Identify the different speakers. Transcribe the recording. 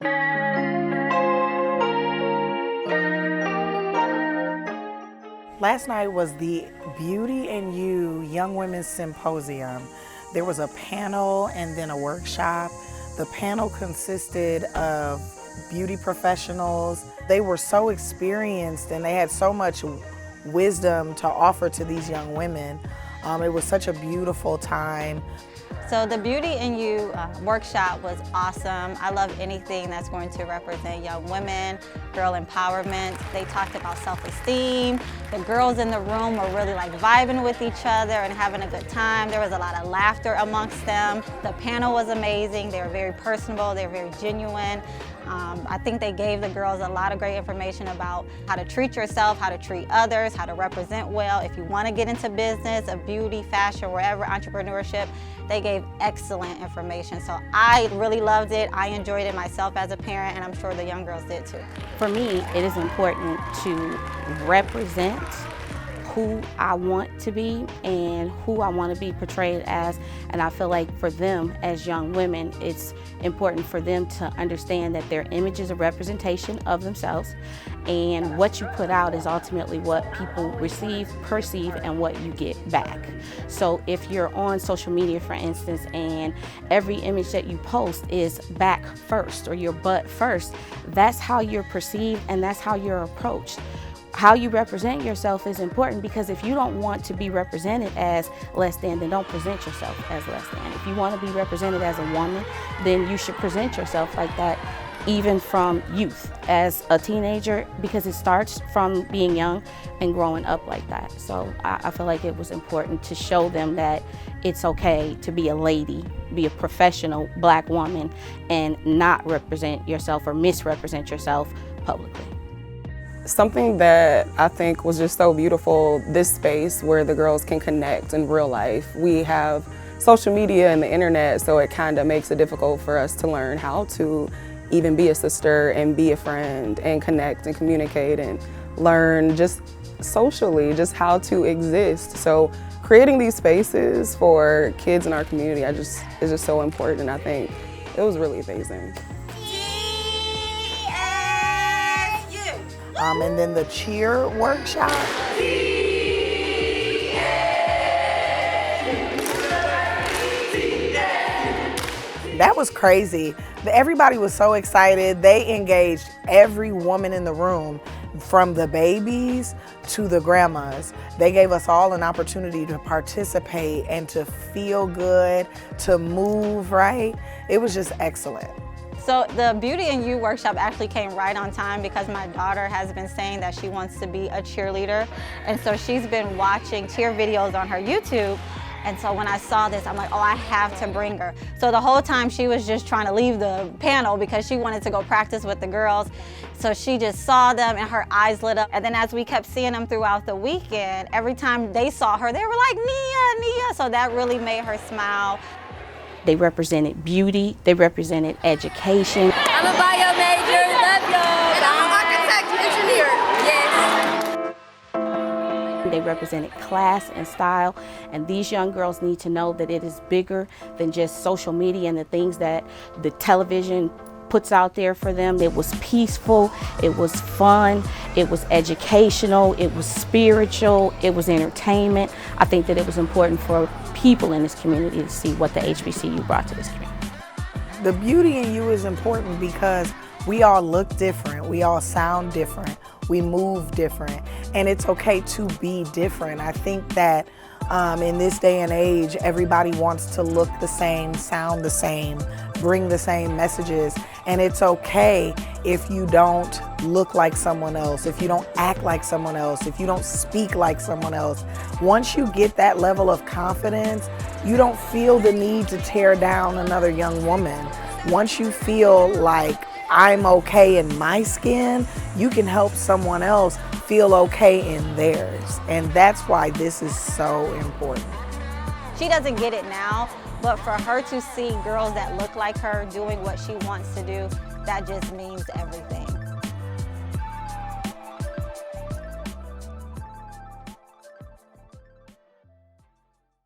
Speaker 1: Last night was the Beauty and You Young Women's Symposium. There was a panel and then a workshop. The panel consisted of beauty professionals. They were so experienced and they had so much wisdom to offer to these young women. It was such a beautiful time.
Speaker 2: So the Beauty in You workshop was awesome. I love anything that's going to represent young women, girl empowerment. They talked about self-esteem. The girls in the room were really like vibing with each other and having a good time. There was a lot of laughter amongst them. The panel was amazing. They were very personable. They were very genuine. I think they gave the girls a lot of great information about how to treat yourself, how to treat others, how to represent well. If you want to get into business, of beauty, fashion, wherever, entrepreneurship, they gave excellent information. So I really loved it. I enjoyed it myself as a parent, and I'm sure the young girls did too.
Speaker 3: For me, it is important to represent who I want to be and who I want to be portrayed as. And I feel like for them as young women, it's important for them to understand that their image is a representation of themselves, and what you put out is ultimately what people receive, perceive, and what you get back. So if you're on social media, for instance, and every image that you post is back first or your butt first, that's how you're perceived and that's how you're approached. How you represent yourself is important, because if you don't want to be represented as less than, then don't present yourself as less than. If you want to be represented as a woman, then you should present yourself like that, even from youth, as a teenager, because it starts from being young and growing up like that. So I feel like it was important to show them that it's okay to be a lady, be a professional Black woman, and not represent yourself or misrepresent yourself publicly.
Speaker 4: Something that I think was just so beautiful, this space where the girls can connect in real life. We have social media and the internet, so it kind of makes it difficult for us to learn how to even be a sister and be a friend and connect and communicate and learn just socially, just how to exist. So creating these spaces for kids in our community, is just so important. I think it was really amazing.
Speaker 1: And then the cheer workshop. That was crazy. Everybody was so excited. They engaged every woman in the room, from the babies to the grandmas. They gave us all an opportunity to participate and to feel good, to move right. It was just excellent.
Speaker 2: So the Beauty and You workshop actually came right on time, because my daughter has been saying that she wants to be a cheerleader. And so she's been watching cheer videos on her YouTube. And so when I saw this, I'm like, oh, I have to bring her. So the whole time she was just trying to leave the panel because she wanted to go practice with the girls. So she just saw them and her eyes lit up. And then as we kept seeing them throughout the weekend, every time they saw her, they were like, Nia, Nia. So that really made her smile.
Speaker 3: They represented beauty, they represented education.
Speaker 5: I'm a bio major, love y'all. And I'm an architect engineer, yes.
Speaker 3: They represented class and style, and these young girls need to know that it is bigger than just social media and the things that the television puts out there for them. It was peaceful, it was fun, it was educational, it was spiritual, it was entertainment. I think that it was important for people in this community to see what the HBCU brought to this community.
Speaker 1: The Beauty in You is important because we all look different, we all sound different, we move different, and it's okay to be different. I think that in this day and age, everybody wants to look the same, sound the same, bring the same messages, and it's okay if you don't look like someone else, if you don't act like someone else, if you don't speak like someone else. Once you get that level of confidence, you don't feel the need to tear down another young woman. Once you feel like I'm okay in my skin, you can help someone else feel okay in theirs. And that's why this is so important.
Speaker 2: She doesn't get it now, but for her to see girls that look like her doing what she wants to do, that just means everything.